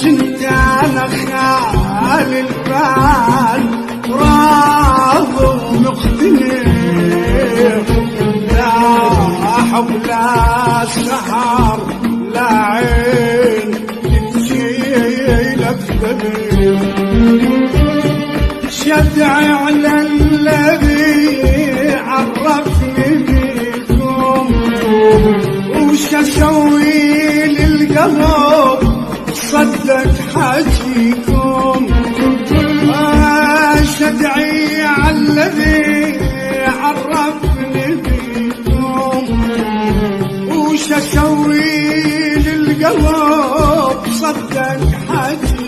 كنت انا خالي البال راض ومقتنع لا حب لا سهر لا عين تشيلك دمي شدعي على الذي عرفني بيكم وش اسوي للقلب صدق حكيكم شدعي على الذي عرفني بيكم وش اسوي للقلب صدق حكيكم